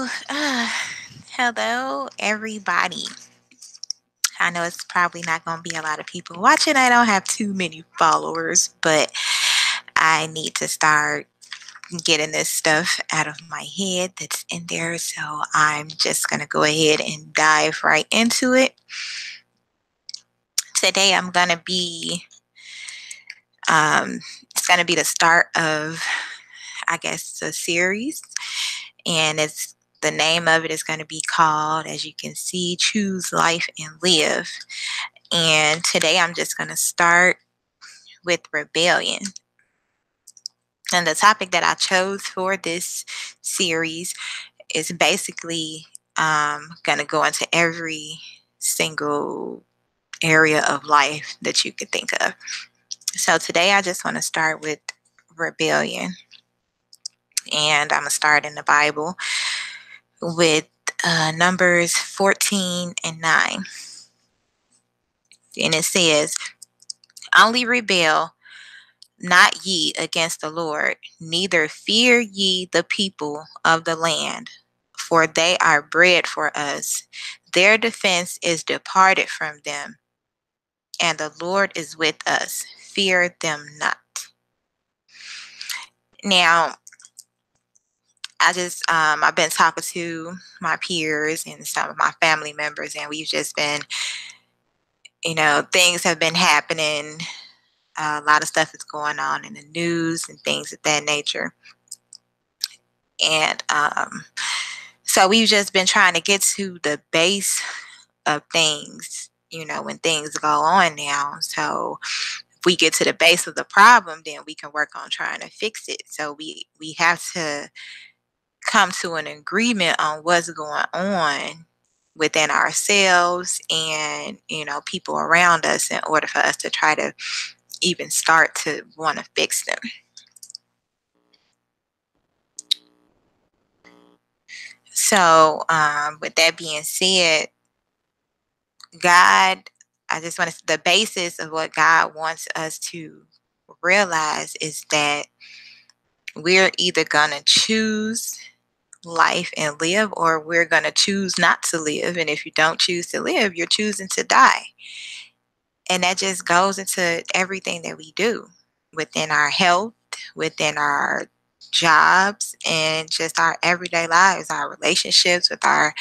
Hello, everybody. I know it's probably not going to be a lot of people watching. I don't have too many followers, but I need to start getting this stuff out of my head that's in there. So I'm just going to go ahead and dive right into it. Today, I'm going to be, it's going to be the start of, I guess, a series. And the name of it is going to be called, as you can see, Choose Life and Live. And today I'm just going to start with rebellion. And the topic that I chose for this series is basically going to go into every single area of life that you could think of. So today I just want to start with rebellion. And I'm going to start in the Bible with Numbers 14 and 9. And it says, "Only rebel not ye against the Lord, neither fear ye the people of the land, for they are bread for us. Their defense is departed from them, and the Lord is with us. Fear them not." Now, I've been talking to my peers and some of my family members, and we've just been, things have been happening. A lot of stuff is going on in the news and things of that nature. And so we've just been trying to get to the base of things, when things go on now. So if we get to the base of the problem, then we can work on trying to fix it. So we have to come to an agreement on what's going on within ourselves and, people around us in order for us to try to even start to want to fix them. So with that being said, the basis of what God wants us to realize is that we're either going to choose life and live, or we're going to choose not to live. And if you don't choose to live, you're choosing to die. And that just goes into everything that we do within our health, within our jobs, and just our everyday lives, our relationships with our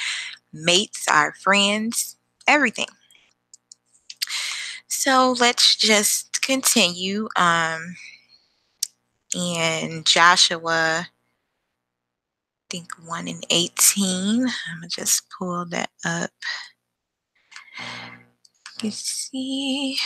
mates, our friends, everything. So let's just continue. In Joshua, I think 1 and 18. I'm going to just pull that up. You see.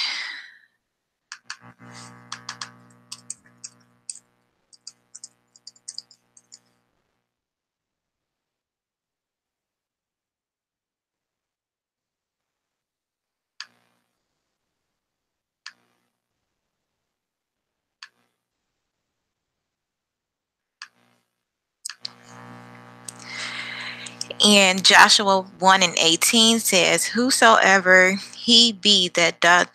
And Joshua 1 and 18 says, "Whosoever he be that doth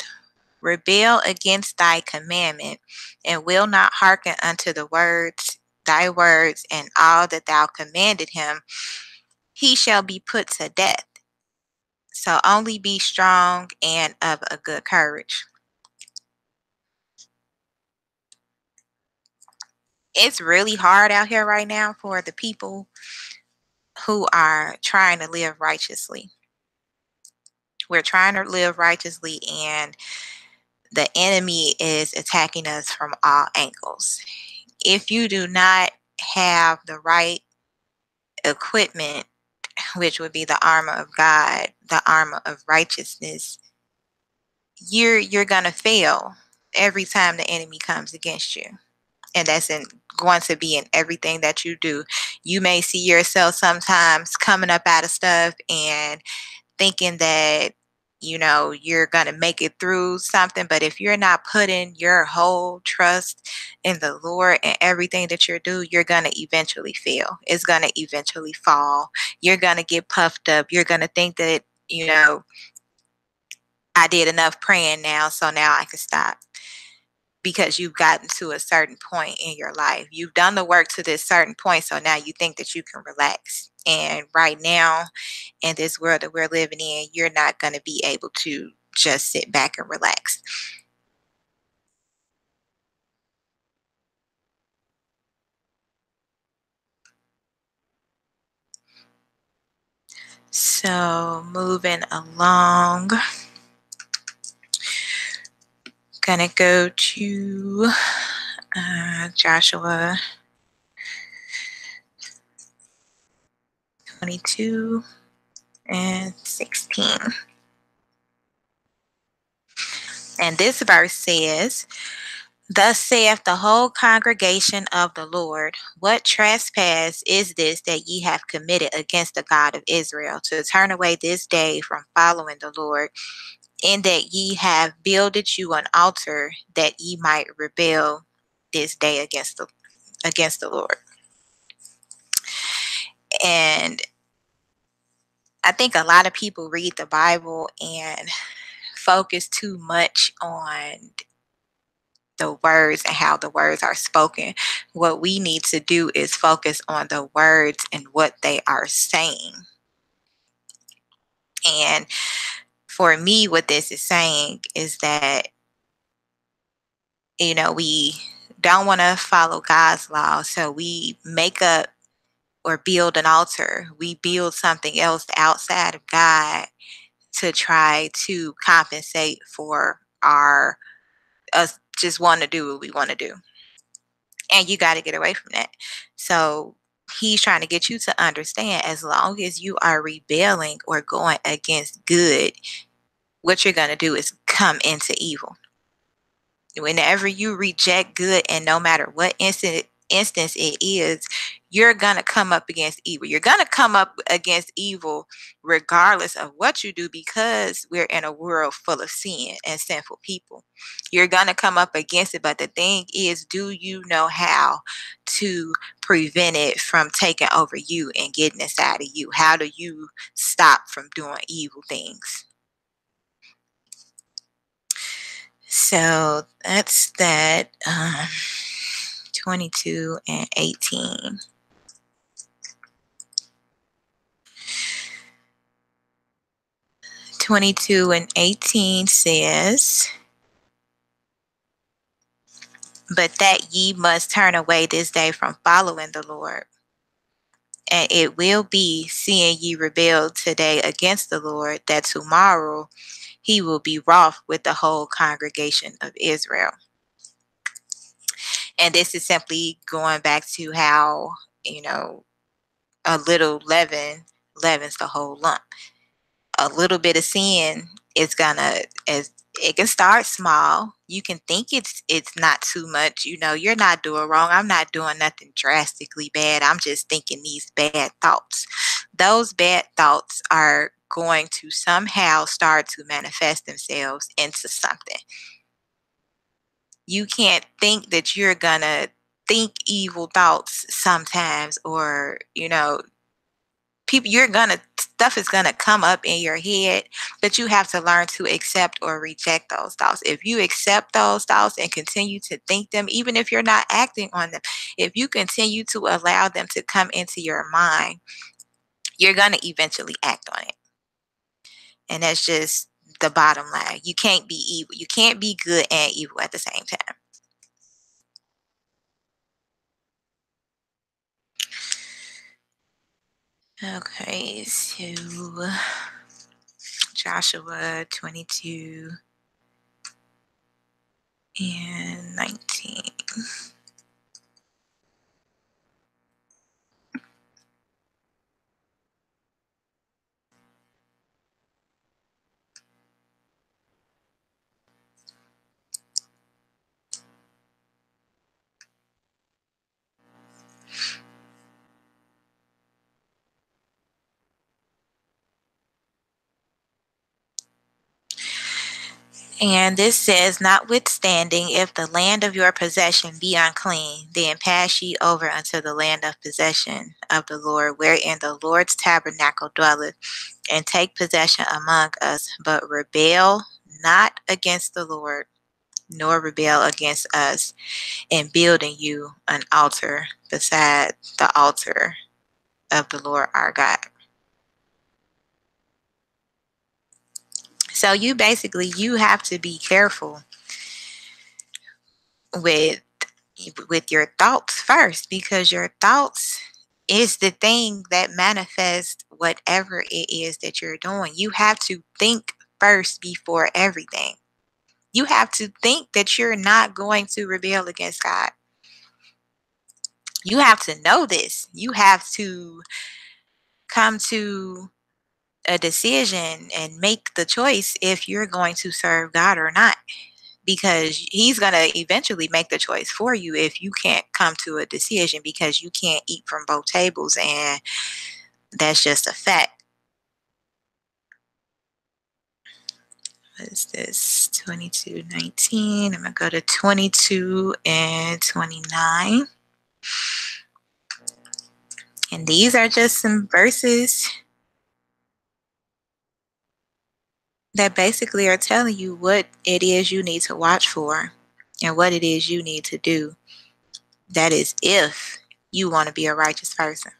rebel against thy commandment, and will not hearken unto thy words, and all that thou commanded him, he shall be put to death. So only be strong and of a good courage." It's really hard out here right now for the people who are trying to live righteously. We're trying to live righteously, and the enemy is attacking us from all angles. If you do not have the right equipment, which would be the armor of God, the armor of righteousness, you're gonna fail every time the enemy comes against you. And that's going to be in everything that you do. You may see yourself sometimes coming up out of stuff and thinking that you're going to make it through something, but if you're not putting your whole trust in the Lord and everything that you do, you're going to eventually fail. It's going to eventually fall. You're going to get puffed up. You're going to think that I did enough praying now, so now I can stop. because you've gotten to a certain point in your life. You've done the work to this certain point, so now you think that you can relax. And right now, in this world that we're living in, you're not going to be able to just sit back and relax. So, moving along, gonna go to Joshua 22 and 16. And this verse says, "Thus saith the whole congregation of the Lord, what trespass is this that ye have committed against the God of Israel, to turn away this day from following the Lord, in that ye have builded you an altar, that ye might rebel this day against the Lord." And I think a lot of people read the Bible and focus too much on the words and how the words are spoken. What we need to do is focus on the words and what they are saying. And for me, what this is saying is that, we don't want to follow God's law. So we make up or build an altar. We build something else outside of God to try to compensate for our us just want to do what we want to do. And you got to get away from that. So he's trying to get you to understand, as long as you are rebelling or going against good, what you're going to do is come into evil. Whenever you reject good, and no matter what instance it is, you're going to come up against evil. You're going to come up against evil regardless of what you do, because we're in a world full of sin and sinful people. You're going to come up against it. But the thing is, do you know how to prevent it from taking over you and getting inside of you? How do you stop from doing evil things? So that's that. 22 and 18. 22 and 18 says, "But that ye must turn away this day from following the Lord. And it will be, seeing ye rebel today against the Lord, that tomorrow he will be wroth with the whole congregation of Israel." And this is simply going back to how, a little leaven leavens the whole lump. A little bit of sin is gonna, as it can start small. You can think it's not too much. You're not doing wrong. I'm not doing nothing drastically bad. I'm just thinking these bad thoughts. Those bad thoughts are going to somehow start to manifest themselves into something. You can't think that you're gonna think evil thoughts sometimes, or people, stuff is gonna come up in your head, but you have to learn to accept or reject those thoughts. If you accept those thoughts and continue to think them, even if you're not acting on them, if you continue to allow them to come into your mind, you're gonna eventually act on it. And that's just the bottom line. You can't be evil. You can't be good and evil at the same time. Okay, so Joshua 22 and 19. And this says, "Notwithstanding, if the land of your possession be unclean, then pass ye over unto the land of possession of the Lord, wherein the Lord's tabernacle dwelleth, and take possession among us, but rebel not against the Lord." nor rebel against us in building you an altar beside the altar of the Lord our God. So you have to be careful with your thoughts first, because your thoughts is the thing that manifests whatever it is that you're doing. You have to think first before everything. You have to think that you're not going to rebel against God. You have to know this. You have to come to a decision and make the choice if you're going to serve God or not, because he's going to eventually make the choice for you if you can't come to a decision, because you can't eat from both tables, and that's just a fact. What is this? 22:19. I'm going to go to 22 and 29. And these are just some verses that basically are telling you what it is you need to watch for and what it is you need to do. That is if you want to be a righteous person.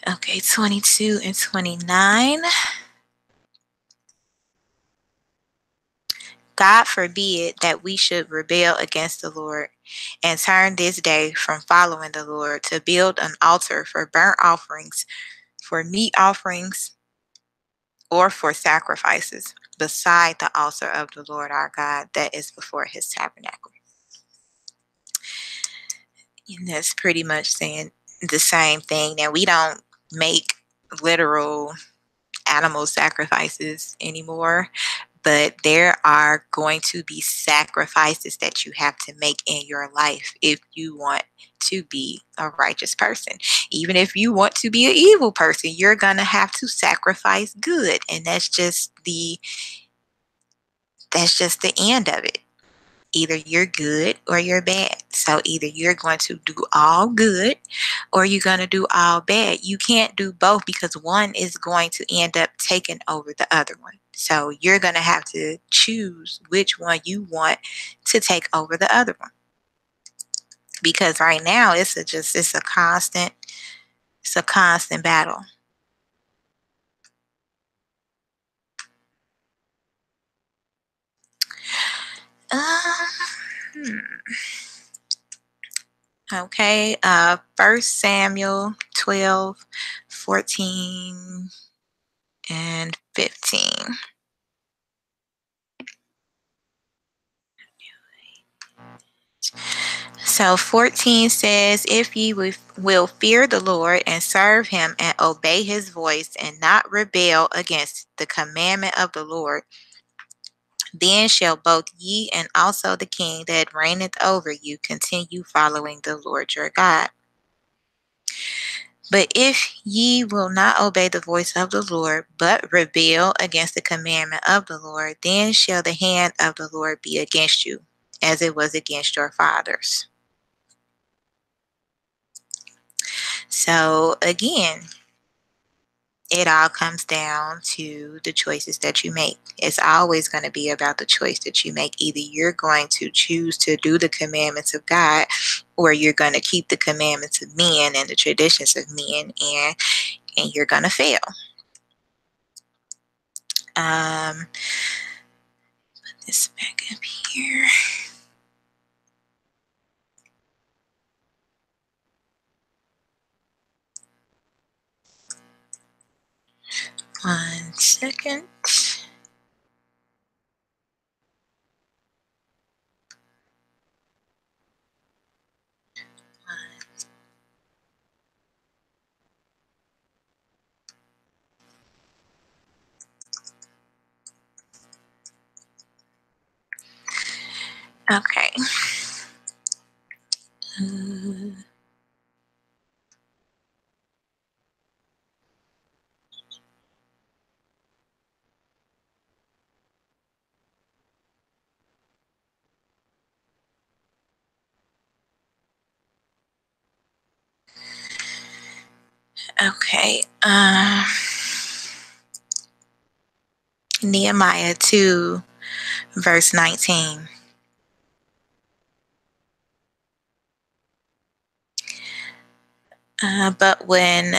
Okay, 22 and 29. God forbid that we should rebel against the Lord and turn this day from following the Lord to build an altar for burnt offerings, for meat offerings, or for sacrifices beside the altar of the Lord our God that is before his tabernacle. And that's pretty much saying the same thing. Now, we don't make literal animal sacrifices anymore, but there are going to be sacrifices that you have to make in your life if you want to be a righteous person. Even if you want to be an evil person, you're going to have to sacrifice good, and that's just the end of it. Either you're good or you're bad. So either you're going to do all good or you're going to do all bad. You can't do both, because one is going to end up taking over the other one. So you're going to have to choose which one you want to take over the other one. Because right now it's a constant battle. Hmm. Okay, 1 Samuel 12, 14, and 15. So 14 says, if ye will fear the Lord and serve him and obey his voice and not rebel against the commandment of the Lord, then shall both ye and also the king that reigneth over you continue following the Lord your God. But if ye will not obey the voice of the Lord, but rebel against the commandment of the Lord, then shall the hand of the Lord be against you, as it was against your fathers. So again, it all comes down to the choices that you make. It's always going to be about the choice that you make. Either you're going to choose to do the commandments of God, or you're going to keep the commandments of men and the traditions of men, and you're going to fail. Put this back up here. One second. Okay. Okay. Nehemiah 2, verse 19. But when,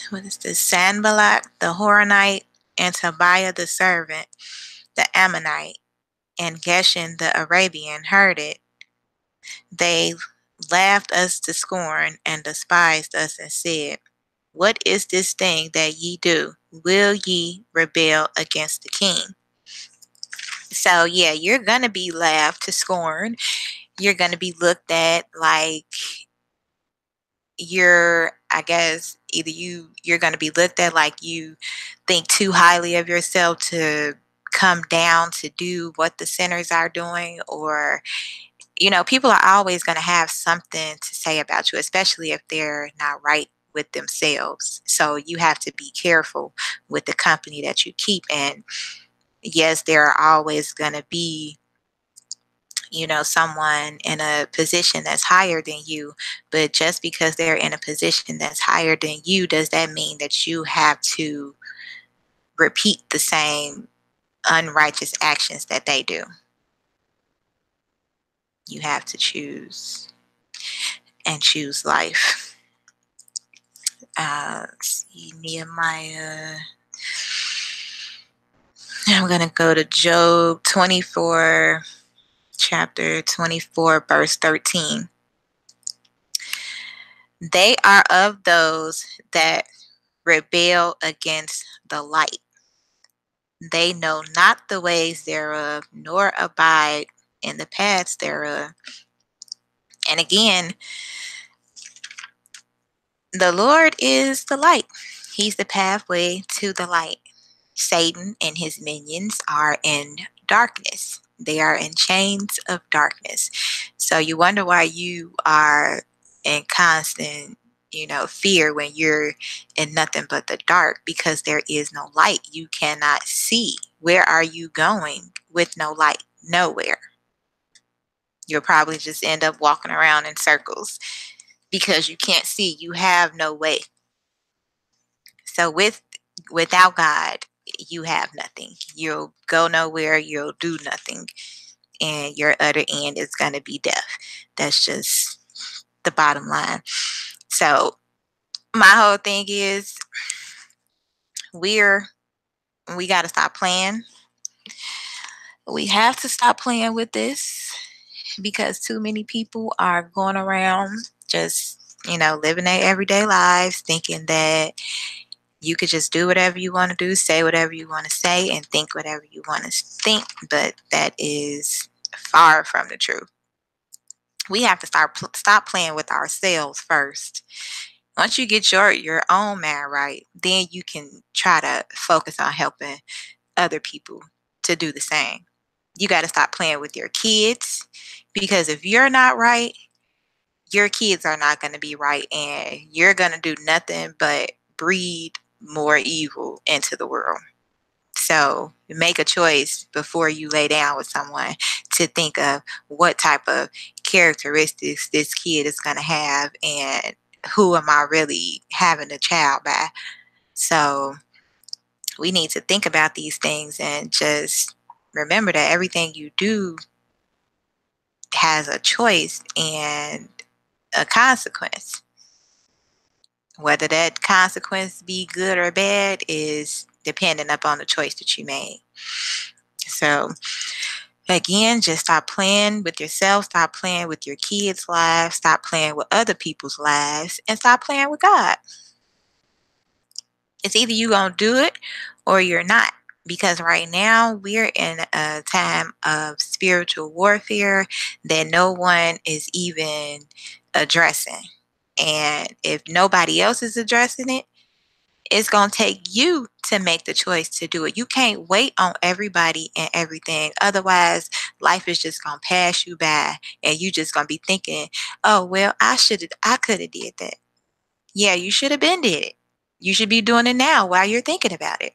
what is this, Sanballat the Horonite and Tobiah the servant, the Ammonite, and Geshem the Arabian heard it, they laughed us to scorn and despised us and said, what is this thing that ye do? Will ye rebel against the king? So yeah, you're gonna be laughed to scorn. You're gonna be looked at like you're, I guess, either you're gonna be looked at like you think too highly of yourself to come down to do what the sinners are doing, or people are always going to have something to say about you, especially if they're not right with themselves. So you have to be careful with the company that you keep. And yes, there are always going to be, someone in a position that's higher than you. But just because they're in a position that's higher than you, does that mean that you have to repeat the same unrighteous actions that they do? You have to choose and choose life. Let's see, Nehemiah. I'm going to go to Job 24, chapter 24, verse 13. They are of those that rebel against the light. They know not the ways thereof, nor abide in the paths thereof. And again, the Lord is the light. He's the pathway to the light. Satan and his minions are in darkness. They are in chains of darkness. So you wonder why you are in constant, fear when you're in nothing but the dark, because there is no light. You cannot see. Where are you going with no light? Nowhere. You'll probably just end up walking around in circles because you can't see. You have no way. So without God, you have nothing. You'll go nowhere, you'll do nothing, and your utter end is going to be death. That's just the bottom line. So my whole thing is we got to stop playing. We have to stop playing with this because too many people are going around just, living their everyday lives thinking that you could just do whatever you want to do, say whatever you want to say, and think whatever you want to think. But that is far from the truth. We have to stop playing with ourselves first. Once you get your own mind right, then you can try to focus on helping other people to do the same. You got to stop playing with your kids, because if you're not right, your kids are not going to be right, and you're going to do nothing but breed more evil into the world. So make a choice before you lay down with someone to think of what type of characteristics this kid is going to have and who am I really having a child by. So we need to think about these things and just remember that everything you do has a choice and a consequence. Whether that consequence be good or bad is dependent upon the choice that you made. So again, just stop playing with yourself, stop playing with your kids' lives, stop playing with other people's lives, and stop playing with God. It's either you're going to do it or you're not. Because right now we're in a time of spiritual warfare that no one is even addressing. And if nobody else is addressing it, it's going to take you to make the choice to do it. You can't wait on everybody and everything. Otherwise, life is just going to pass you by and you just going to be thinking, oh, well, I could have did that. Yeah, you should have been did it. You should be doing it now while you're thinking about it.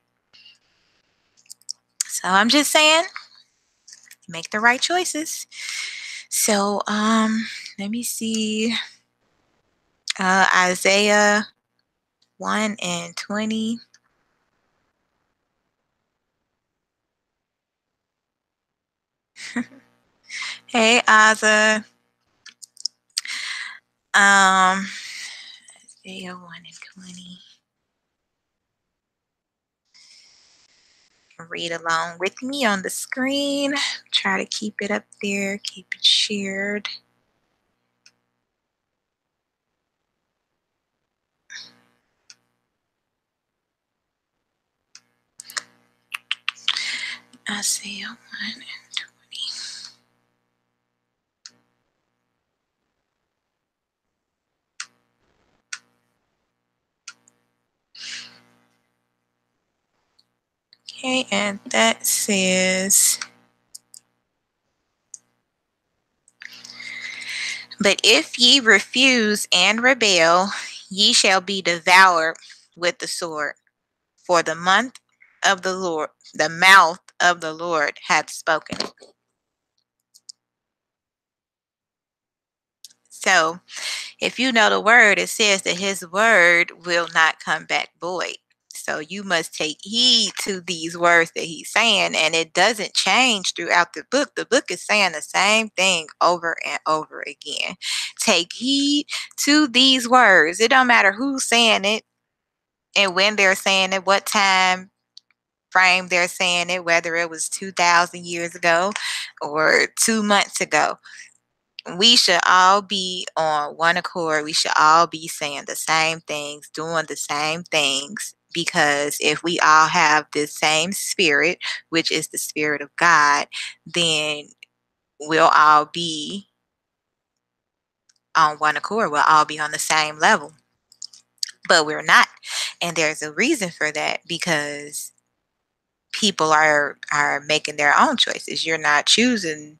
So I'm just saying, make the right choices. So, let me see. Isaiah 1 and 20. Hey, Aza. Um, Isaiah 1 and 20. Read along with me on the screen. Try to keep it up there, keep it shared. Isaiah 1 and 20. Okay, and that says, but if ye refuse and rebel, ye shall be devoured with the sword. For the mouth of the Lord hath spoken. So, if you know the word, it says that his word will not come back void. So you must take heed to these words that he's saying, and it doesn't change throughout the book. The book is saying the same thing over and over again. Take heed to these words. It don't matter who's saying it and when they're saying it, what time frame they're saying it, whether it was 2,000 years ago or 2 months ago. We should all be on one accord. We should all be saying the same things, doing the same things, because if we all have the same spirit, which is the spirit of God, then we'll all be on one accord. We'll all be on the same level. But we're not. And there's a reason for that, because people are making their own choices. You're not choosing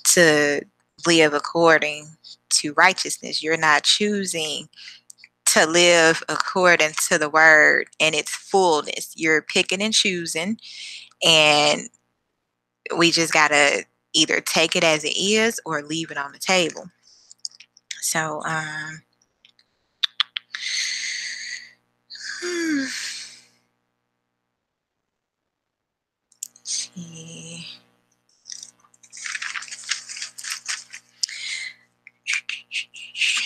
to live according to righteousness. You're not choosing to live according to the word and its fullness. You're picking and choosing, and we just got to either take it as it is or leave it on the table. So, see.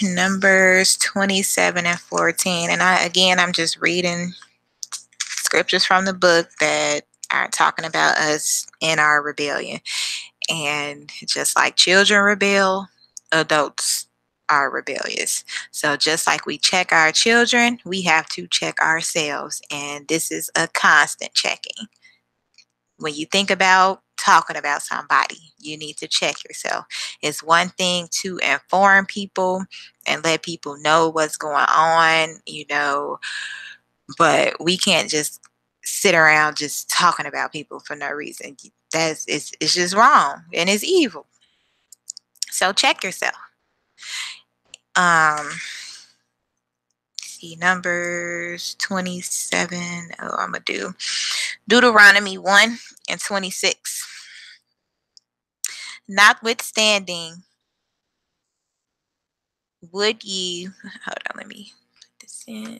Numbers 27 and 14. And I'm just reading scriptures from the book that are talking about us in our rebellion. And just like children rebel, adults are rebellious. So just like we check our children, we have to check ourselves. And this is a constant checking. When you think about talking about somebody, you need to check yourself. It's one thing to inform people and let people know what's going on, but we can't just sit around just talking about people for no reason. It's just wrong and it's evil. So check yourself. See, Numbers 27. Oh, I'm gonna do Deuteronomy 1 and 26. Notwithstanding, would ye hold on, let me put this in.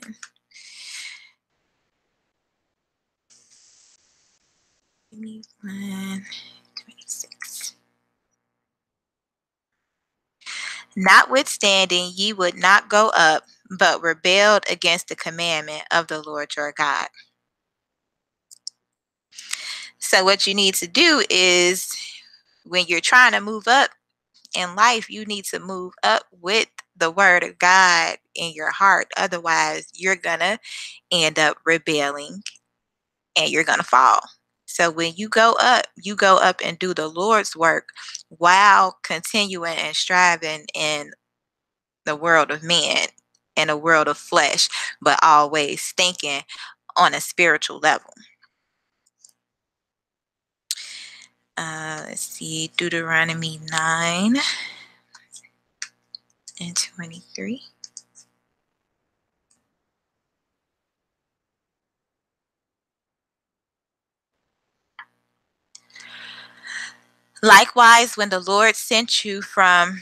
Give me 1:26. Notwithstanding, ye would not go up, but rebelled against the commandment of the Lord your God. So, what you need to do is, when you're trying to move up in life, you need to move up with the word of God in your heart. Otherwise, you're going to end up rebelling and you're going to fall. So when you go up and do the Lord's work while continuing and striving in the world of men, in a world of flesh, but always thinking on a spiritual level. Let's see, Deuteronomy 9 and 23. Likewise, when the Lord sent you from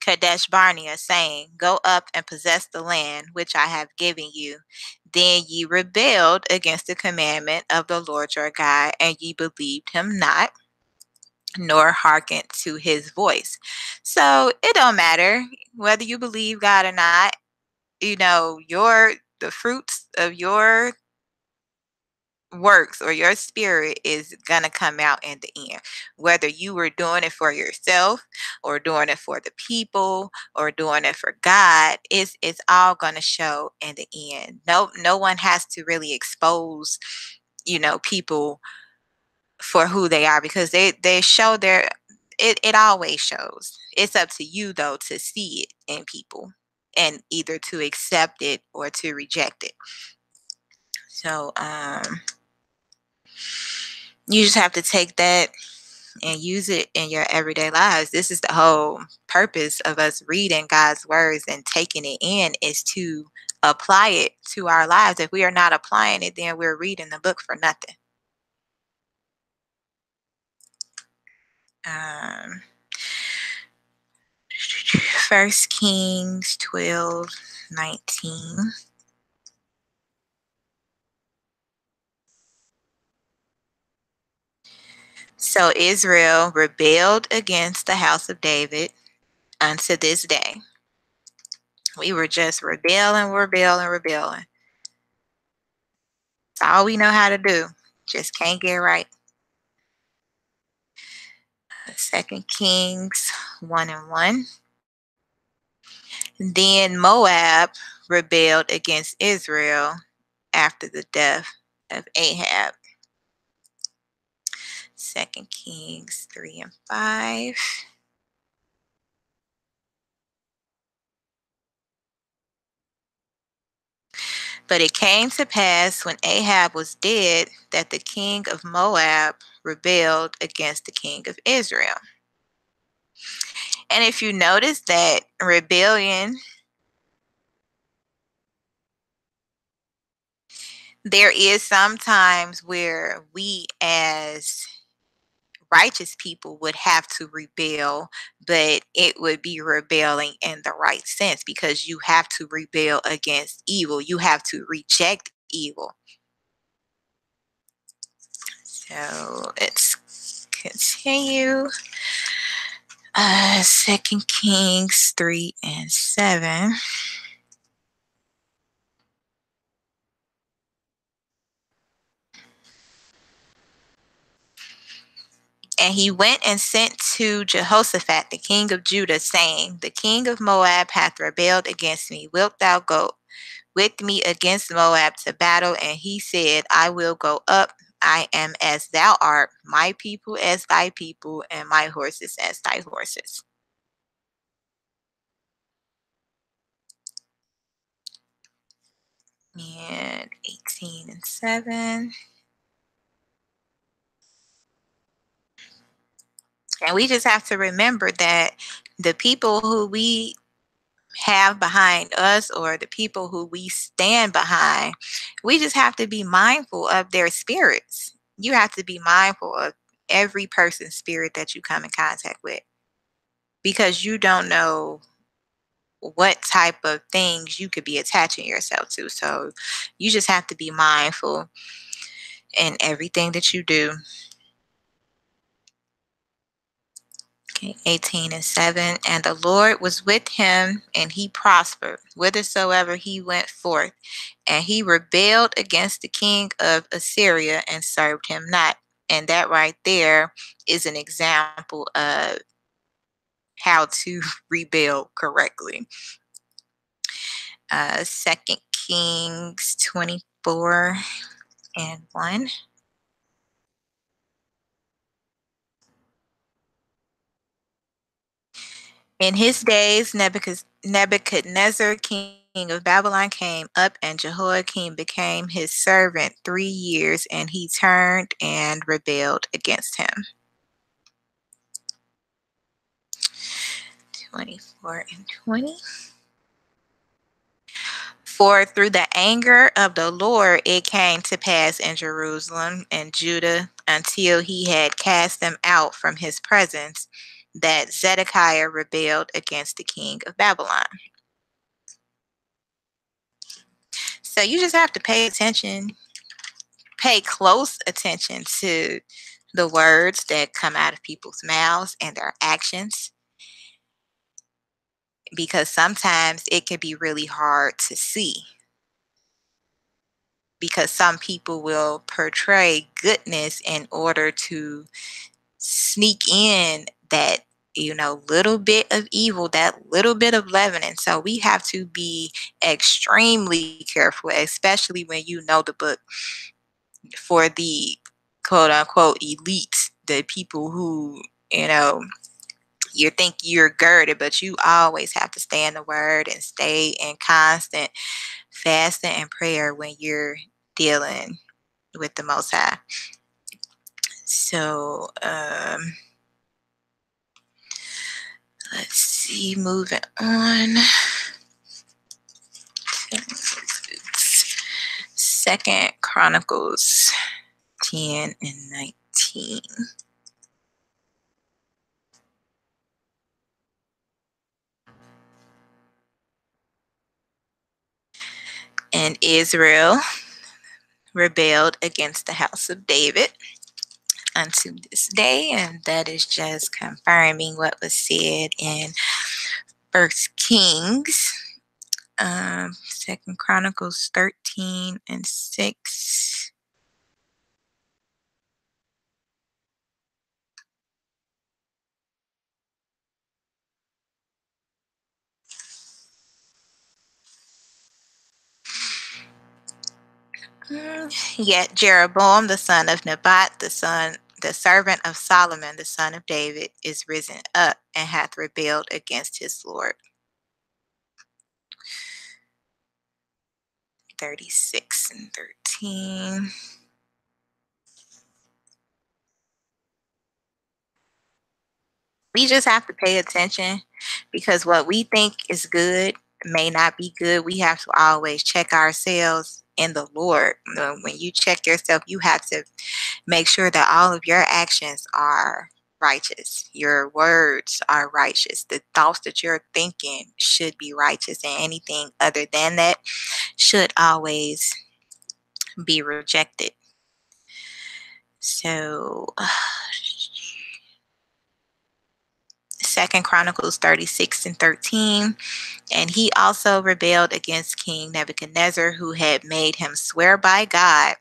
Kadesh Barnea, saying, go up and possess the land which I have given you, then ye rebelled against the commandment of the Lord your God, and ye believed him not, nor hearken to his voice. So it don't matter whether you believe God or not. Your the fruits of your works or your spirit is gonna come out in the end. Whether you were doing it for yourself or doing it for the people or doing it for God, it's all gonna show in the end. No one has to really expose, people for who they are, because they show it always shows. It's up to you though to see it in people and either to accept it or to reject it. So you just have to take that and use it in your everyday lives. This is the whole purpose of us reading God's words and taking it in, is to apply it to our lives. If we are not applying it, then we're reading the book for nothing. Um, 1 Kings 12:19. So Israel rebelled against the house of David unto this day. We were just rebelling. It's all we know how to do. Just can't get right. 2 Kings 1:1. Then Moab rebelled against Israel after the death of Ahab. 2 Kings 3:5. But it came to pass when Ahab was dead that the king of Moab rebelled against the king of Israel. And if you notice that rebellion, there is sometimes where we as righteous people would have to rebel, but it would be rebelling in the right sense, because you have to rebel against evil. You have to reject evil. So let's continue. 2 Kings 3:7. And he went and sent to Jehoshaphat, the king of Judah, saying, the king of Moab hath rebelled against me. Wilt thou go with me against Moab to battle? And he said, I will go up. I am as thou art, my people as thy people, and my horses as thy horses. And 18:7. And we just have to remember that the people who we have behind us, or the people who we stand behind, we just have to be mindful of their spirits. You have to be mindful of every person's spirit that you come in contact with, because you don't know what type of things you could be attaching yourself to. So you just have to be mindful in everything that you do. Okay, 18:7. And the Lord was with him, and he prospered whithersoever he went forth. And he rebelled against the king of Assyria and served him not. And that right there is an example of how to rebel correctly. 2 Kings 24:1. In his days, Nebuchadnezzar, king of Babylon, came up, and Jehoiakim became his servant 3 years, and he turned and rebelled against him. 24:20. For through the anger of the Lord it came to pass in Jerusalem and Judah, until he had cast them out from his presence, that Zedekiah rebelled against the king of Babylon. So you just have to pay close attention to the words that come out of people's mouths and their actions, because sometimes it can be really hard to see, because some people will portray goodness in order to sneak in that, little bit of evil, that little bit of leavening. So we have to be extremely careful, especially when you know the book, for the quote unquote elites, the people who, you know, you think you're girded, but you always have to stay in the word and stay in constant fasting and prayer when you're dealing with the Most High. So, let's see, moving on. Second Chronicles 10 and 19. And Israel rebelled against the house of David unto this day, and that is just confirming what was said in First Kings, Second Chronicles 13 and 6. Yet Jeroboam the son of Nebat, the servant of Solomon the son of David, is risen up and hath rebelled against his Lord. 36 and 13. We just have to pay attention, because what we think is good may not be good. We have to always check ourselves in the Lord. When you check yourself, you have to make sure that all of your actions are righteous. Your words are righteous. The thoughts that you're thinking should be righteous, and anything other than that should always be rejected. So, Second Chronicles 36 and 13. And he also rebelled against King Nebuchadnezzar, who had made him swear by God,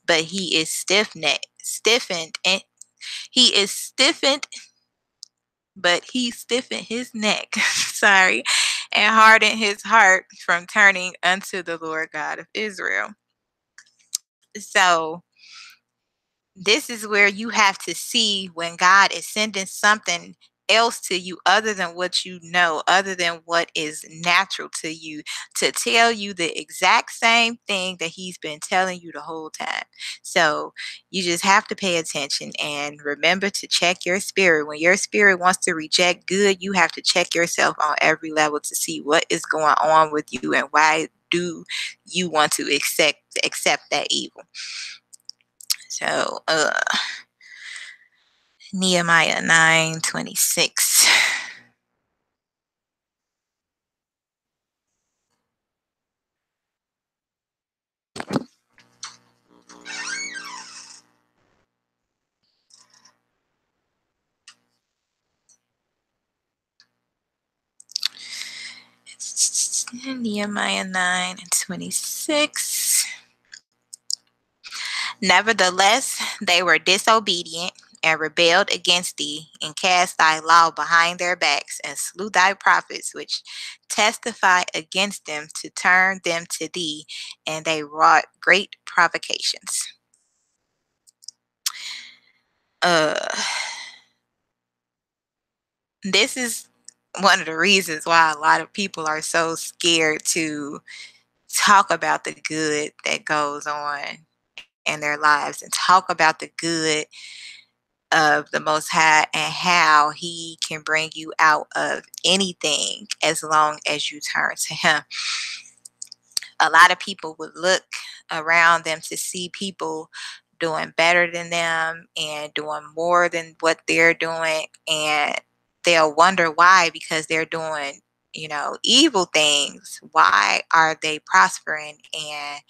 but he is stiffened his neck, sorry, and hardened his heart from turning unto the Lord God of Israel. So this is where you have to see when God is sending something else to you other than what you know, other than what is natural to you, to tell you the exact same thing that he's been telling you the whole time. So you just have to pay attention and remember to check your spirit. When your spirit wants to reject good, you have to check yourself on every level to see what is going on with you and why do you want to accept that evil. So, Nehemiah 9:26. Nehemiah 9:26. Nevertheless, they were disobedient and rebelled against thee, and cast thy law behind their backs, and slew thy prophets, which testify against them, to turn them to thee, and they wrought great provocations. Uh, this is one of the reasons why a lot of people are so scared to talk about the good that goes on in their lives and talk about the good of the Most High and how he can bring you out of anything as long as you turn to him. A lot of people would look around them to see people doing better than them and doing more than what they're doing, and they'll wonder why, because they're doing, evil things. Why are they prospering? And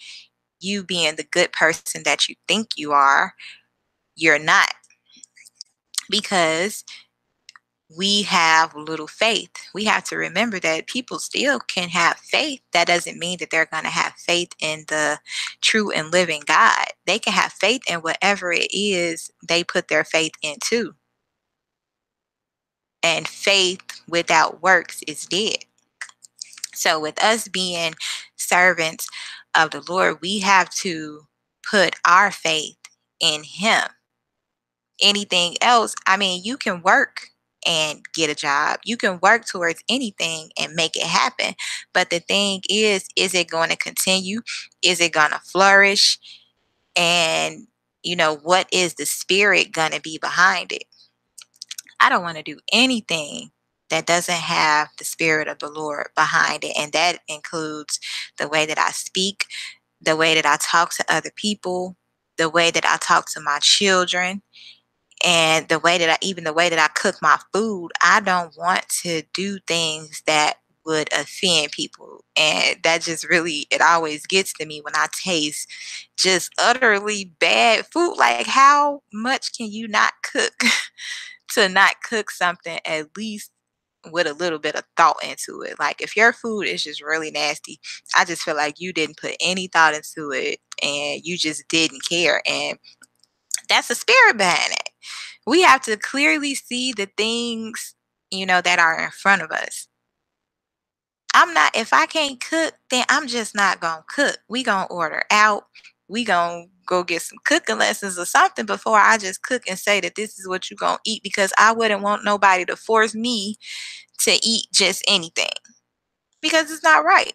you being the good person that you think you are, you're not. because we have little faith. We have to remember that people still can have faith. That doesn't mean that they're going to have faith in the true and living God. They can have faith in whatever it is they put their faith into. And faith without works is dead. So, with us being servants of the Lord, we have to put our faith in Him. Anything else, I mean, you can work and get a job. You can work towards anything and make it happen. But the thing is it going to continue? Is it going to flourish? And, what is the spirit going to be behind it? I don't want to do anything that doesn't have the spirit of the Lord behind it. And that includes the way that I speak, the way that I talk to other people, the way that I talk to my children, and the way that I cook my food. I don't want to do things that would offend people. And that just really, it always gets to me when I taste just utterly bad food. Like, how much can you not cook to not cook something at least with a little bit of thought into it? Like, if your food is just really nasty, I just feel like you didn't put any thought into it and you just didn't care. And that's the spirit behind it. We have to clearly see the things, that are in front of us. If I can't cook, then I'm just not going to cook. We going to order out. We going to go get some cooking lessons or something before I just cook and say that this is what you're going to eat, because I wouldn't want nobody to force me to eat just anything, because it's not right.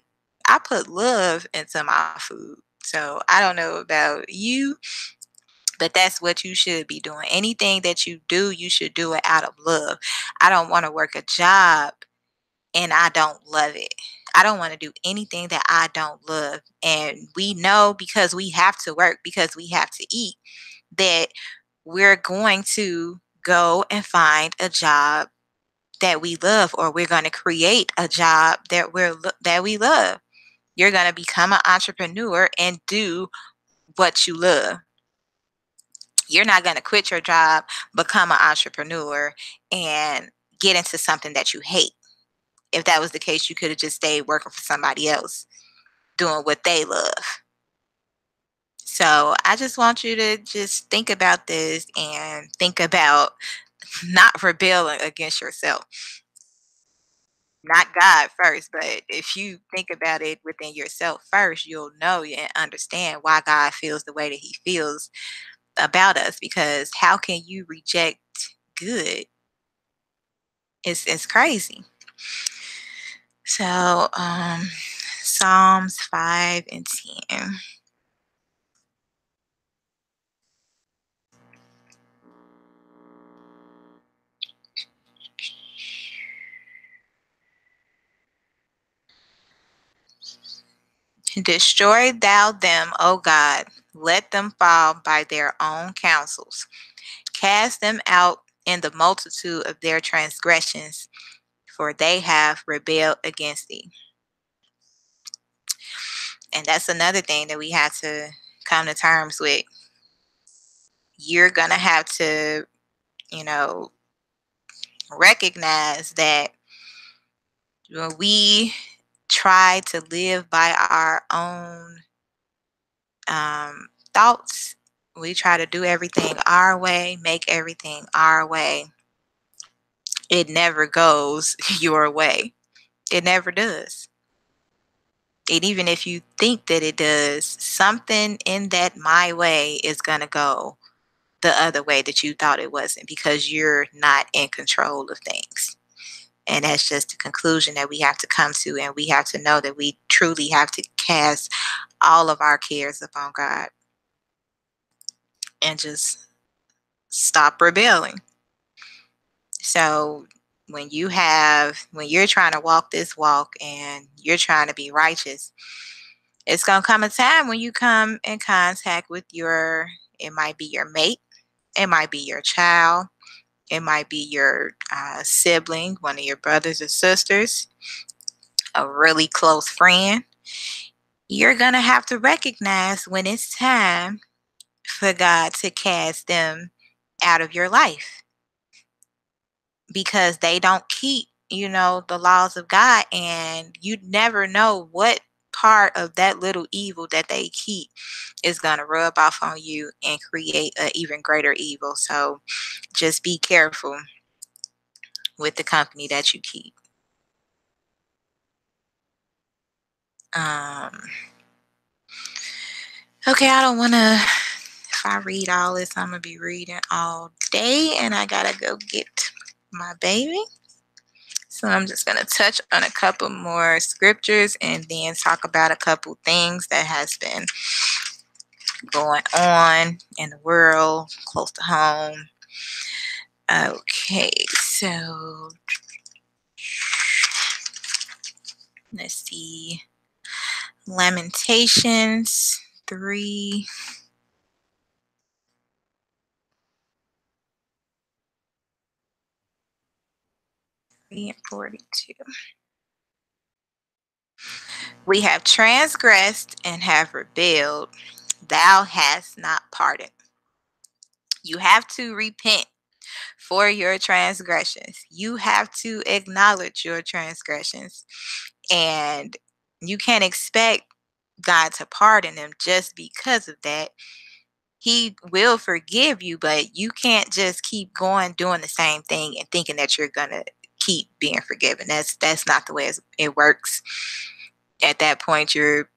I put love into my food. So I don't know about you, but that's what you should be doing. Anything that you do, you should do it out of love. I don't want to work a job and I don't love it. I don't want to do anything that I don't love. And we know, because we have to work, because we have to eat, that we're going to go and find a job that we love, or we're going to create a job that we love. You're going to become an entrepreneur and do what you love. You're not going to quit your job, become an entrepreneur, and get into something that you hate. If that was the case, you could have just stayed working for somebody else, doing what they love. So I just want you to just think about this and think about not rebelling against yourself. Not God first, but if you think about it within yourself first, you'll know and understand why God feels the way that He feels about us. Because how can you reject good? It's crazy. So, Psalms 5 and 10. Destroy thou them, O God. Let them fall by their own counsels. Cast them out in the multitude of their transgressions, for they have rebelled against thee. And that's another thing that we have to come to terms with. You're going to have to, you know, recognize that when we try to live by our own thoughts, we try to do everything our way, make everything our way, it never goes your way. It never does. And even if you think that it does, something in that my way is going to go the other way that you thought it wasn't, because you're not in control of things. And that's just the conclusion that we have to come to. And we have to know that we truly have to cast all of our cares upon God and just stop rebelling. So when you're trying to walk this walk and you're trying to be righteous, it's going to come a time when you come in contact with it might be your mate, it might be your child, it might be your sibling, one of your brothers or sisters, a really close friend. You're going to have to recognize when it's time for God to cast them out of your life. because they don't keep, the laws of God, and you never know what part of that little evil that they keep is going to rub off on you and create an even greater evil. So just be careful with the company that you keep. Um, okay, I don't want to. If I read all this, I'm gonna be reading all day, and I gotta go get my baby. So I'm just gonna touch on a couple more scriptures and then talk about a couple things that has been going on in the world, close to home. Okay, so let's see. Lamentations 3. 3 and 42. We have transgressed and have rebelled. Thou hast not pardoned. You have to repent for your transgressions. You have to acknowledge your transgressions. And you can't expect God to pardon them just because of that. He will forgive you, but you can't just keep going doing the same thing and thinking that you're gonna keep being forgiven. That's not the way it works. At that point, you're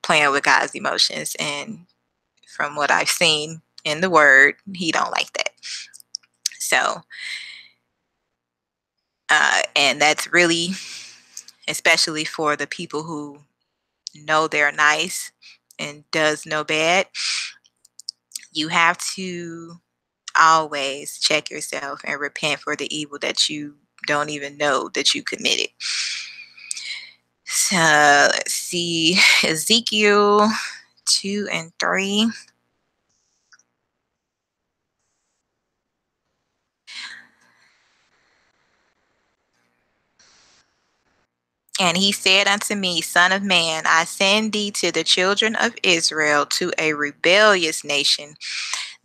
playing with God's emotions, and from what I've seen in the Word, He don't like that. So, and that's really, especially for the people who know they're nice and does no bad. You have to always check yourself and repent for the evil that you don't even know that you committed. So let's see, Ezekiel 2 and 3. And he said unto me, Son of man, I send thee to the children of Israel, to a rebellious nation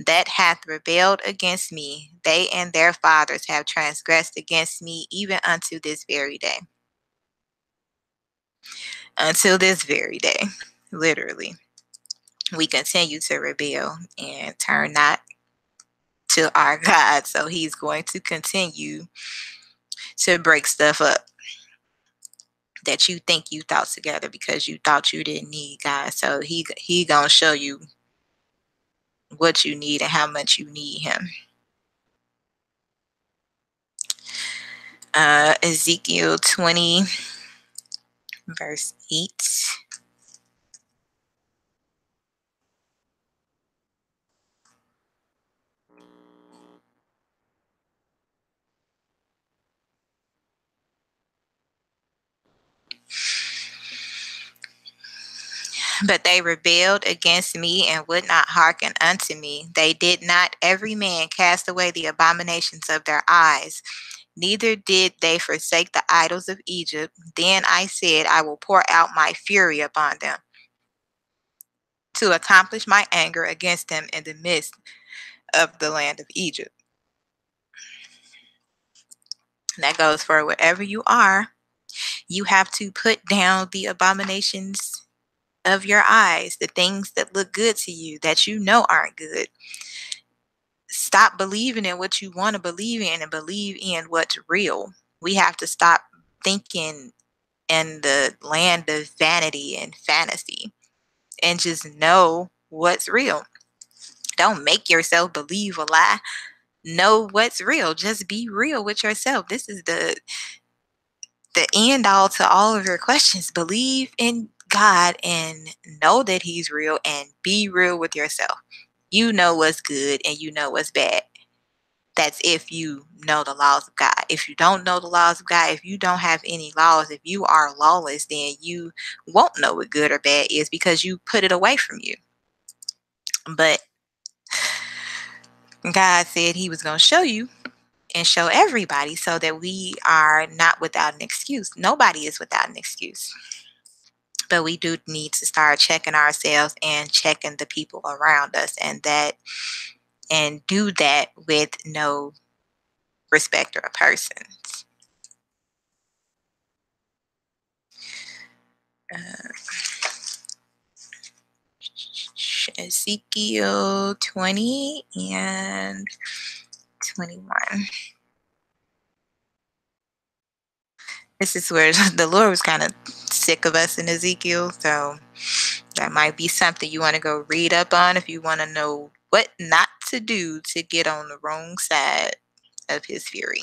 that hath rebelled against me. They and their fathers have transgressed against me, even unto this very day. Until this very day, literally, we continue to rebel and turn not to our God. So he's going to continue to break stuff up that you think you thought together because you thought you didn't need God. So he gonna show you what you need and how much you need him. Ezekiel 20 verse 8. But they rebelled against me and would not hearken unto me. They did not every man cast away the abominations of their eyes, neither did they forsake the idols of Egypt. Then I said, I will pour out my fury upon them, to accomplish my anger against them in the midst of the land of Egypt. And that goes for wherever you are. You have to put down the abominations of your eyes, the things that look good to you that you know aren't good. Stop believing in what you want to believe in and believe in what's real. We have to stop thinking in the land of vanity and fantasy and just know what's real. Don't make yourself believe a lie. Know what's real. Just be real with yourself. This is the end all to all of your questions. Believe in God and know that he's real, and be real with yourself. You know what's good and you know what's bad. That's if you know the laws of God. If you don't know the laws of God, if you don't have any laws, if you are lawless, then you won't know what good or bad is because you put it away from you. But God said he was going to show you and show everybody so that we are not without an excuse. Nobody is without an excuse. But we do need to start checking ourselves and checking the people around us, and do that with no respecter of persons. Uh, Ezekiel 20 and 21. This is where the Lord was kind of sick of us in Ezekiel, so that might be something you want to go read up on if you want to know what not to do to get on the wrong side of his fury.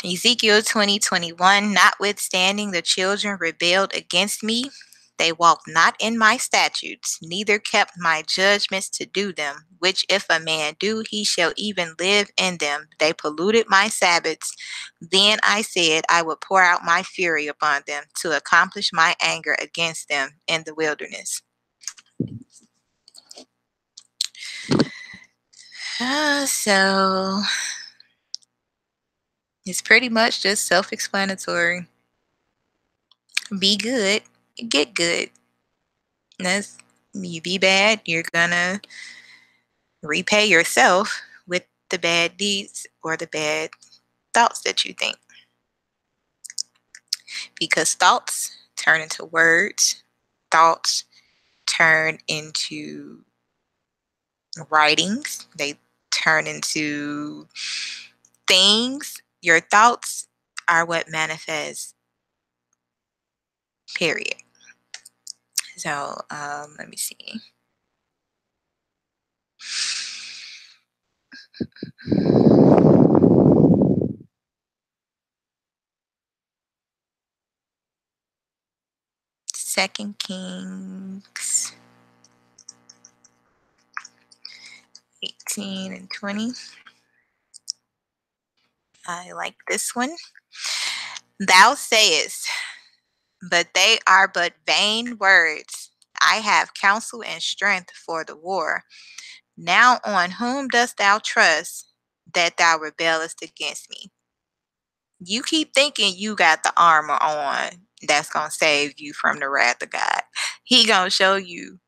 Ezekiel 20:21. Notwithstanding, the children rebelled against me. They walked not in my statutes, neither kept my judgments to do them, which if a man do, he shall even live in them. They polluted my Sabbaths. Then I said, I would pour out my fury upon them to accomplish my anger against them in the wilderness. So it's pretty much just self explanatory. Be good, get good. That's, you be bad, you're gonna repay yourself with the bad deeds or the bad thoughts that you think. Because thoughts turn into words, thoughts turn into writings, they turn into things. Your thoughts are what manifests, period. So let me see. Second Kings 18 and 20. I like this one. Thou sayest, but they are but vain words. I have counsel and strength for the war. Now on whom dost thou trust that thou rebellest against me? You keep thinking you got the armor on that's gonna save you from the wrath of God. He gonna show you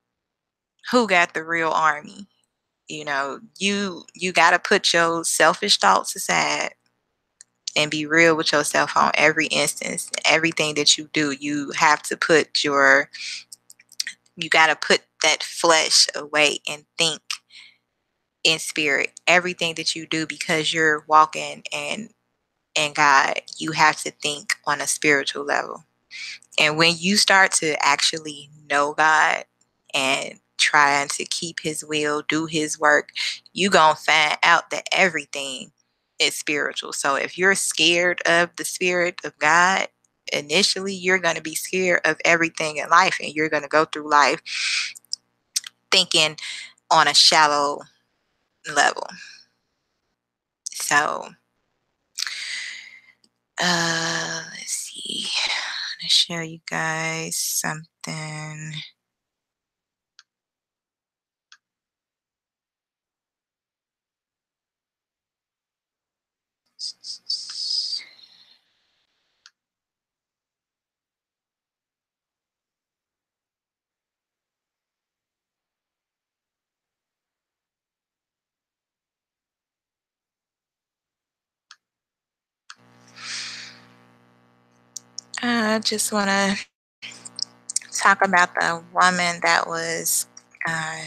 who got the real army. You gotta put your selfish thoughts aside and be real with yourself on every instance. Everything that you do, you got to put that flesh away and think in spirit. Everything that you do, because you're walking in God, you have to think on a spiritual level. And when you start to actually know God and trying to keep his will, do his work, you going to find out that everything is spiritual. So if you're scared of the spirit of God, initially you're going to be scared of everything in life, and you're going to go through life thinking on a shallow level. So let's see. I'm going to show you guys something. I just want to talk about the woman that was uh,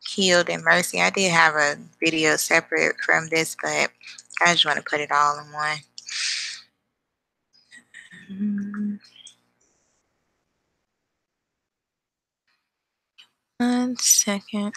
killed in Mercy. I did have a video separate from this, but I just want to put it all in one. One second.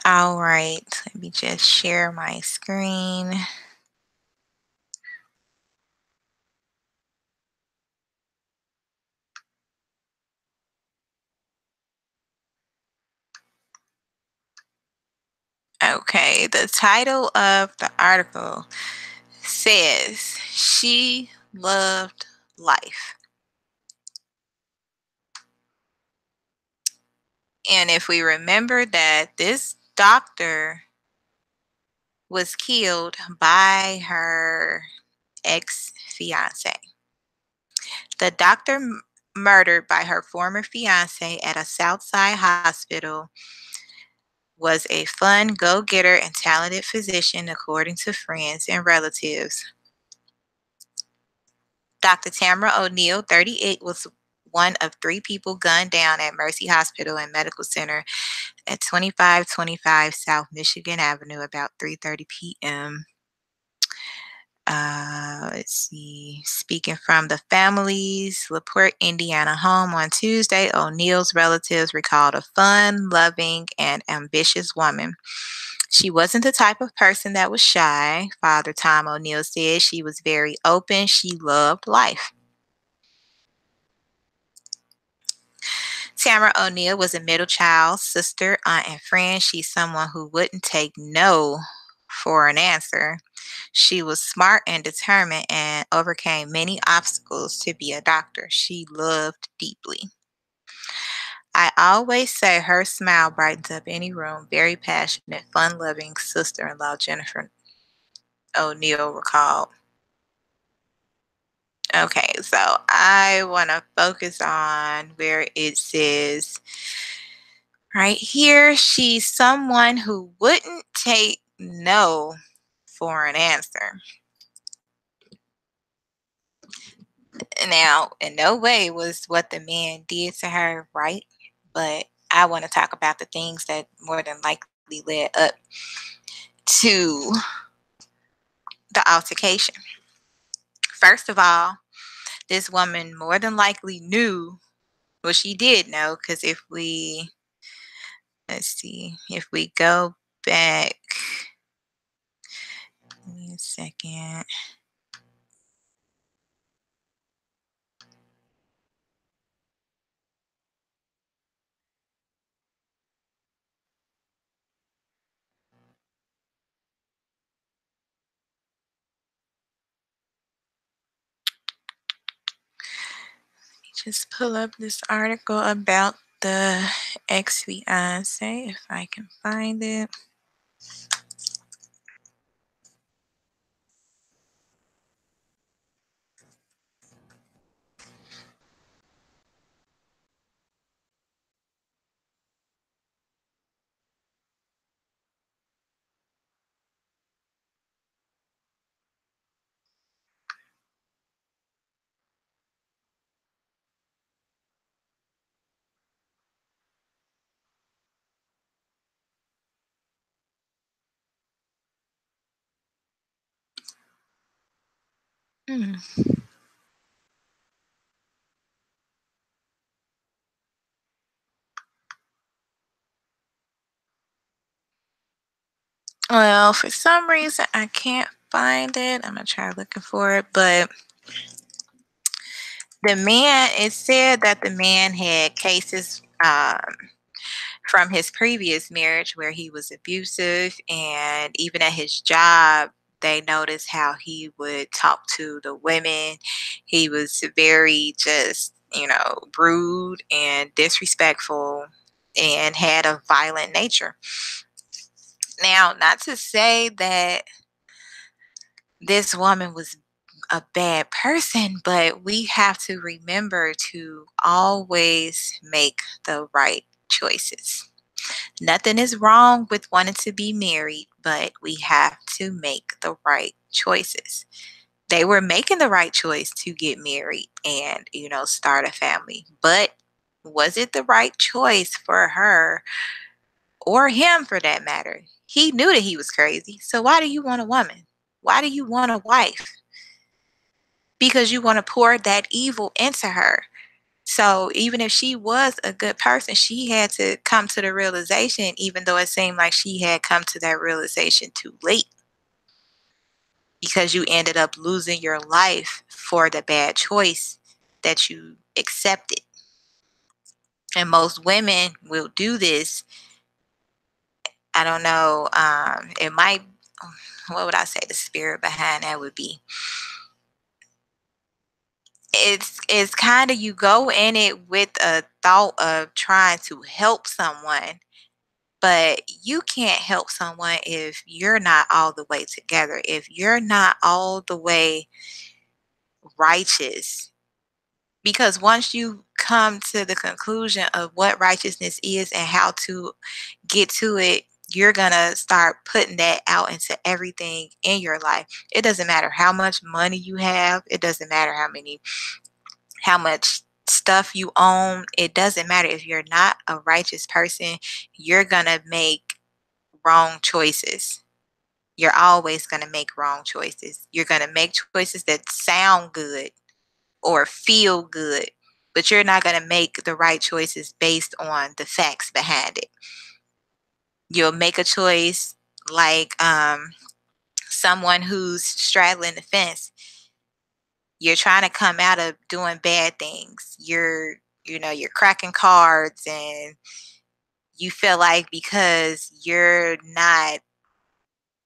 All right, let me just share my screen. Okay, the title of the article says she loved life. And if we remember that this doctor was killed by her ex fiance, the doctor murdered by her former fiance at a Southside hospital was a fun, go getter, and talented physician, according to friends and relatives. Dr. Tamara O'Neal, 38, was one of three people gunned down at Mercy Hospital and Medical Center at 2525 South Michigan Avenue about 3:30 p.m. Let's see. Speaking from the family's LaPorte, Indiana home on Tuesday, O'Neal's relatives recalled a fun, loving, and ambitious woman. She wasn't the type of person that was shy, Father Tom O'Neal said. She was very open. She loved life. Tamara O'Neal was a middle child, sister, aunt, and friend. She's someone who wouldn't take no for an answer. She was smart and determined and overcame many obstacles to be a doctor. She loved deeply. I always say her smile brightens up any room. Very passionate, fun loving sister in law, Jennifer O'Neal recalled. Okay, so I want to focus on where it says right here, she's someone who wouldn't take no for an answer. Now, in no way was what the man did to her right, but I want to talk about the things that more than likely led up to the altercation. First of all, this woman more than likely knew, well, she did know, because if we, let's see, if we go back, give me a second. Just pull up this article about the ex fiance if I can find it. Hmm. Well, for some reason I can't find it. I'm gonna try looking for it, but the man, it said that the man had cases from his previous marriage where he was abusive, and even at his job they noticed how he would talk to the women. He was very just, rude and disrespectful and had a violent nature. Now, not to say that this woman was a bad person, but we have to remember to always make the right choices. Nothing is wrong with wanting to be married, but we have to make the right choices. They were making the right choice to get married and, start a family. But was it the right choice for her or him for that matter? He knew that he was crazy. So why do you want a woman? Why do you want a wife? Because you want to pour that evil into her. So even if she was a good person, she had to come to the realization, even though it seemed like she had come to that realization too late, because you ended up losing your life for the bad choice that you accepted. And most women will do this. I don't know. It might, what would I say the spirit behind that would be? It's kind of, you go in it with a thought of trying to help someone, but you can't help someone if you're not all the way together, if you're not all the way righteous. Because once you come to the conclusion of what righteousness is and how to get to it, you're going to start putting that out into everything in your life. It doesn't matter how much money you have, it doesn't matter how much stuff you own. It doesn't matter. If you're not a righteous person, you're going to make wrong choices. You're always going to make wrong choices. You're going to make choices that sound good or feel good, but you're not going to make the right choices based on the facts behind it. You'll make a choice like someone who's straddling the fence. You're trying to come out of doing bad things. You're cracking cards, and you feel like because you're not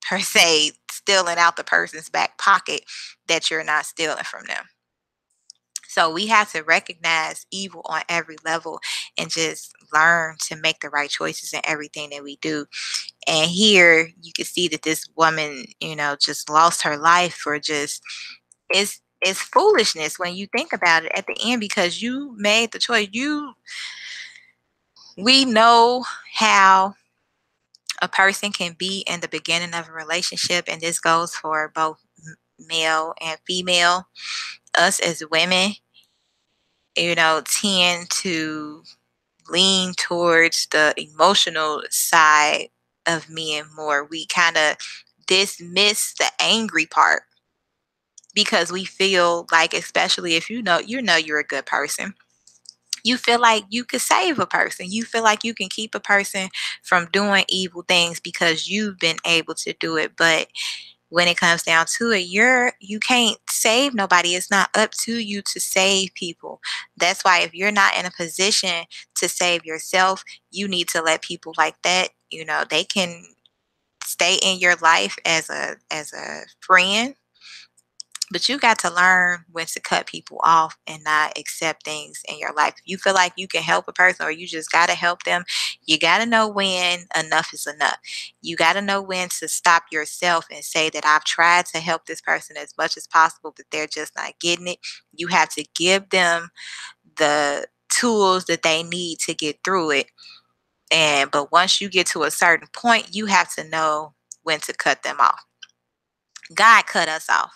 per se stealing out the person's back pocket, that you're not stealing from them. So we have to recognize evil on every level and just learn to make the right choices in everything that we do. And here you can see that this woman, just lost her life for just, it's foolishness when you think about it at the end, because you made the choice. We know how a person can be in the beginning of a relationship, and this goes for both male and female. Us as women, tend to lean towards the emotional side of men more. We kind of dismiss the angry part because we feel like, especially if you're a good person, you feel like you could save a person. You feel like you can keep a person from doing evil things because you've been able to do it. But when it comes down to it, you can't save nobody. It's not up to you to save people. That's why if you're not in a position to save yourself, you need to let people like that, they can stay in your life as a friend, but you got to learn when to cut people off and not accept things in your life. If you feel like you can help a person or you just got to help them, you got to know when enough is enough. You got to know when to stop yourself and say that I've tried to help this person as much as possible, but they're just not getting it. You have to give them the tools that they need to get through it. But once you get to a certain point, you have to know when to cut them off. God cut us off.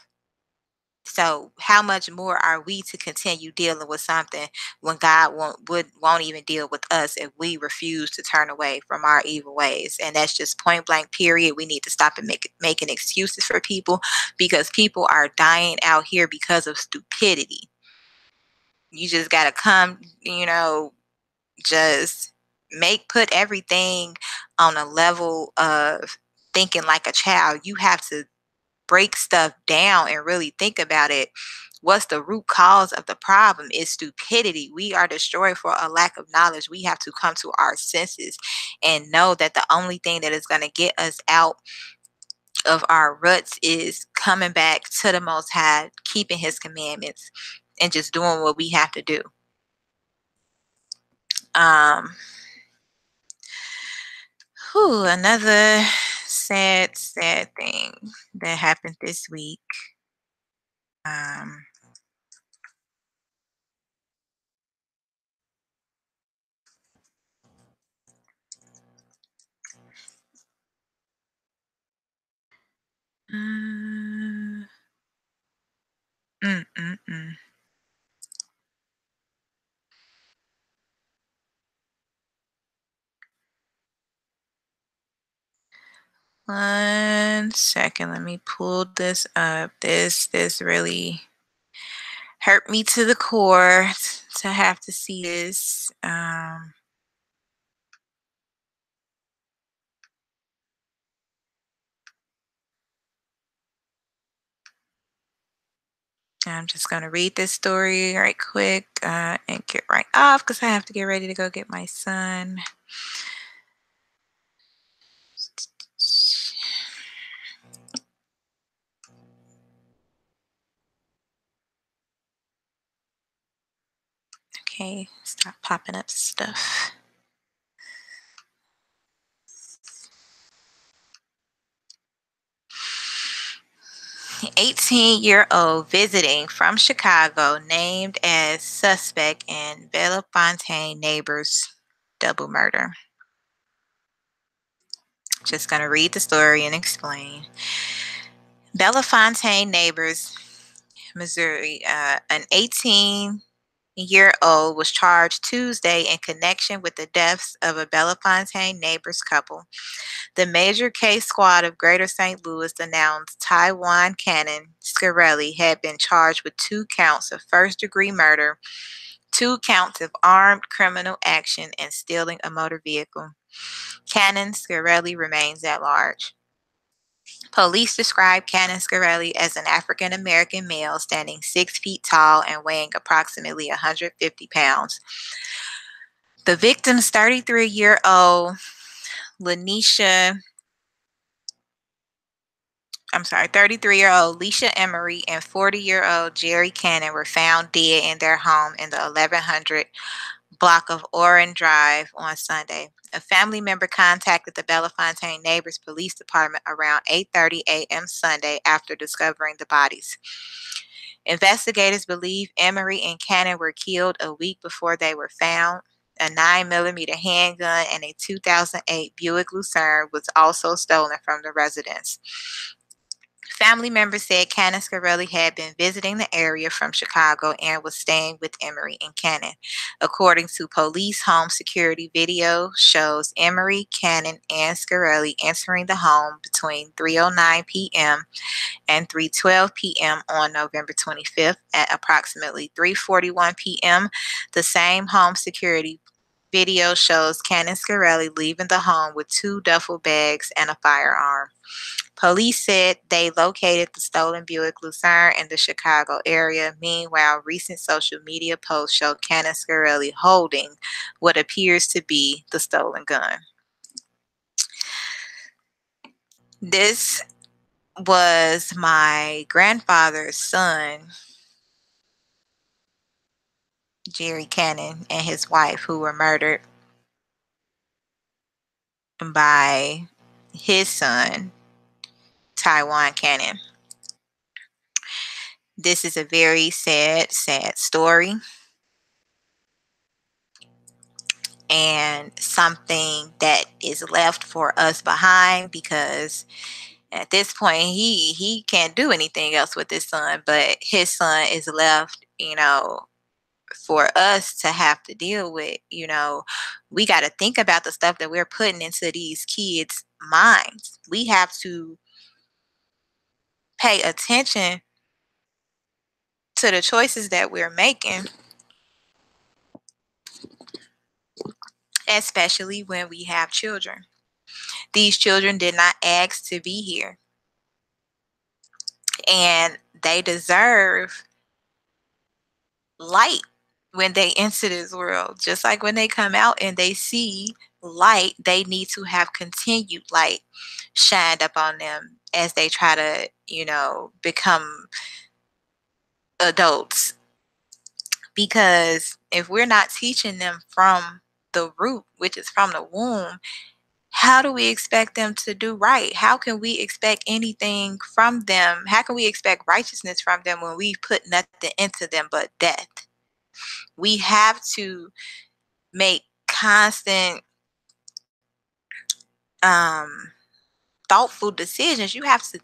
So how much more are we to continue dealing with something when God won't even deal with us if we refuse to turn away from our evil ways? And that's just point blank period. We need to stop and making excuses for people, because people are dying out here because of stupidity. You just gotta come, just put everything on a level of thinking like a child. You have to break stuff down and really think about it. What's the root cause of the problem? Is stupidity. We are destroyed for a lack of knowledge. We have to come to our senses and know that the only thing that is going to get us out of our ruts is coming back to the Most High, keeping His commandments, and just doing what we have to do. Um, Another sad, sad thing that happened this week. Um, 嗯嗯。One second, let me pull this up. This really hurt me to the core. to have to see this. I'm just going to read this story right quick and get right off because I have to get ready to go get my son. Okay, stop popping up stuff. 18-year-old visiting from Chicago named as suspect in Bellefontaine neighbor's double murder. Just going to read the story and explain. Bellefontaine neighbors, Missouri, an 18-year-old was charged Tuesday in connection with the deaths of a Bellefontaine neighbors couple. The major case squad of Greater St. Louis announced Taiwan Cannon Scarelli had been charged with 2 counts of first-degree murder, 2 counts of armed criminal action, and stealing a motor vehicle. Cannon Scarelli remains at large. Police described Cannon Scarelli as an African American male standing 6 feet tall and weighing approximately 150 pounds. The victim's 33-year-old 33-year-old Leisha Emery and 40-year-old Jerry Cannon were found dead in their home in the 1100 block of Oren Drive on Sunday. A family member contacted the Bellefontaine Neighbors Police Department around 8:30 a.m. Sunday after discovering the bodies. Investigators believe Emery and Cannon were killed a week before they were found. A 9mm handgun and a 2008 Buick Lucerne was also stolen from the residence. Family members said Cannon Scarelli had been visiting the area from Chicago and was staying with Emery and Cannon. According to police, home security video shows Emery, Cannon, and Scarelli entering the home between 3:09 p.m. and 3:12 p.m. on November 25th at approximately 3:41 p.m. The same home security video shows Cannon Scarelli leaving the home with 2 duffel bags and a firearm. Police said they located the stolen Buick Lucerne in the Chicago area. Meanwhile, recent social media posts show Cannon Scarelli holding what appears to be the stolen gun. This was my grandfather's son, Jerry Cannon, and his wife, who were murdered by his son, Taiwan Cannon. This is a very sad, sad story, and something that is left for us behind because at this point he can't do anything else with his son, but his son is left, for us to have to deal with. We got to think about the stuff that we're putting into these kids' minds. We have to pay attention to the choices that we're making, especially when we have children. These children did not ask to be here, and they deserve light when they enter this world. Just like when they come out and they see light, they need to have continued light shined up on them as they try to, become adults. Because if we're not teaching them from the root, which is from the womb, how do we expect them to do right? How can we expect anything from them? How can we expect righteousness from them when we put nothing into them but death? We have to make constant, thoughtful decisions. You have to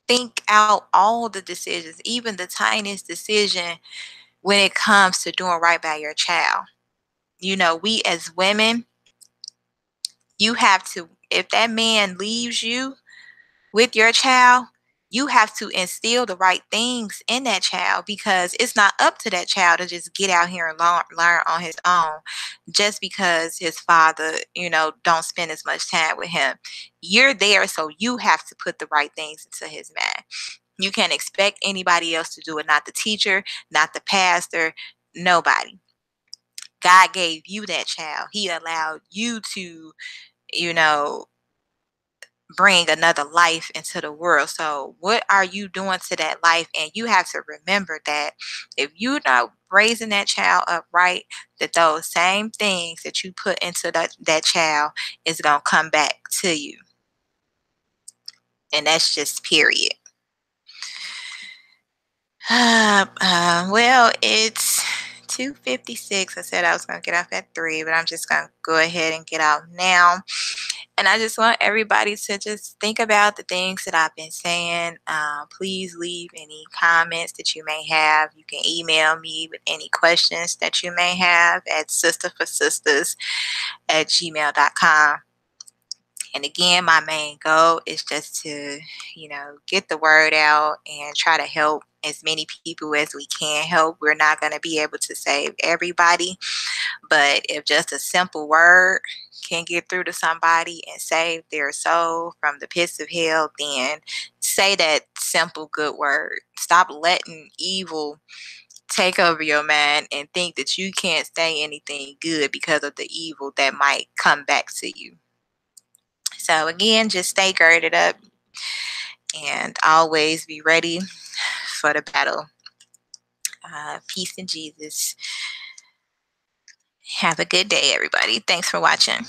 think out all the decisions, even the tiniest decision when it comes to doing right by your child. We as women, you have to, if that man leaves you with your child, You have to instill the right things in that child, because it's not up to that child to just get out here and learn on his own just because his father, don't spend as much time with him. You're there, so you have to put the right things into his mind. You can't expect anybody else to do it, not the teacher, not the pastor, nobody. God gave you that child. He allowed you to, you know, bring another life into the world. So, what are you doing to that life? And you have to remember that if you're not raising that child up right, that those same things that you put into that child is going to come back to you. And that's just period. Well, it's 2:56. I said I was going to get off at 3, but I'm just going to go ahead and get out now. And I just want everybody to just think about the things that I've been saying. Please leave any comments that you may have. You can email me with any questions that you may have at sisterforsisters@gmail.com. And again, my main goal is just to, get the word out and try to help as many people as we can help. We're not going to be able to save everybody, but if just a simple word can get through to somebody and save their soul from the pits of hell, then say that simple good word. Stop letting evil take over your mind and think that you can't say anything good because of the evil that might come back to you. So again, just stay girded up and always be ready for the battle. Peace in Jesus. Have a good day, everybody. Thanks for watching.